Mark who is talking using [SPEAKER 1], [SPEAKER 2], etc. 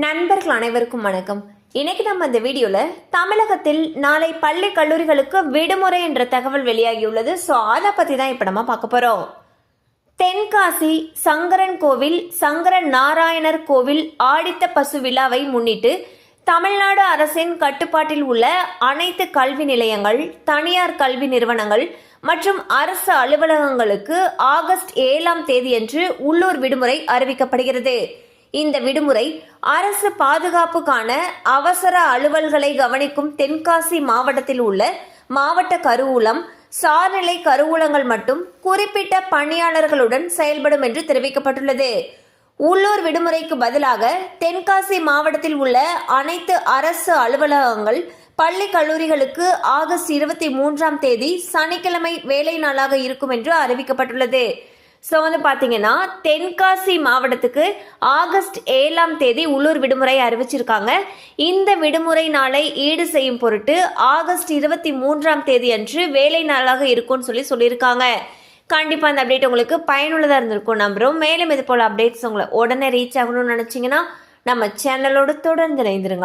[SPEAKER 1] நண்பர்கள் அனைவருக்கும் வணக்கம். இன்னைக்கு நம்ம இந்த வீடியோல தமிழகத்தில் நாளை பள்ளி கல்லூரிகளுக்கு விடுமுறை என்ற தகவல் வெளியாகியுள்ளது. ஸோ அதை பத்தி தான் இப்ப நம்ம பார்க்க போறோம். தென்காசி சங்கரன் கோவில் சங்கர நாராயணர் கோவில் ஆடித்த பசு விழாவை முன்னிட்டு தமிழ்நாடு அரசின் கட்டுப்பாட்டில் உள்ள அனைத்து கல்வி நிலையங்கள், தனியார் கல்வி நிறுவனங்கள் மற்றும் அரசு அலுவலகங்களுக்கு ஆகஸ்ட் 7ஆம் தேதியன்று உள்ளூர் விடுமுறை அறிவிக்கப்படுகிறது. இந்த விடுமுறை அரசு பாதுகாப்புக்கான அவசர அலுவல்களை கவனிக்கும் தென்காசி மாவட்டத்தில் உள்ள மாவட்ட கருவூலம், சார்நிலை கருவூலங்கள் மட்டும் குறிப்பிட்ட பணியாளர்களுடன் செயல்படும் என்று தெரிவிக்கப்பட்டுள்ளது. உள்ளூர் விடுமுறைக்கு பதிலாக தென்காசி மாவட்டத்தில் உள்ள அனைத்து அரசு அலுவலகங்கள், பள்ளி கல்லூரிகளுக்கு ஆகஸ்ட் 23ஆம் தேதி சனிக்கிழமை வேலை நாளாக இருக்கும் என்று அறிவிக்கப்பட்டுள்ளது. ஸோ பார்த்தீங்கன்னா தென்காசி மாவட்டத்துக்கு ஆகஸ்ட் 7ஆம் தேதி உள்ளூர் விடுமுறை அறிவிச்சிருக்காங்க. இந்த விடுமுறை நாளை ஈடு செய்யும் பொருட்டு ஆகஸ்ட் 23ஆம் தேதி அன்று வேலை நாளாக இருக்கும்னு சொல்லியிருக்காங்க. கண்டிப்பாக அந்த அப்டேட் உங்களுக்கு பயனுள்ளதாக இருந்திருக்கும் நம்புகிறோம். மேலும் இது போல் அப்டேட்ஸ் உங்களை உடனே ரீச் ஆகணும்னு நினச்சிங்கன்னா நம்ம சேனலோடு தொடர்ந்து இணைந்திருங்க.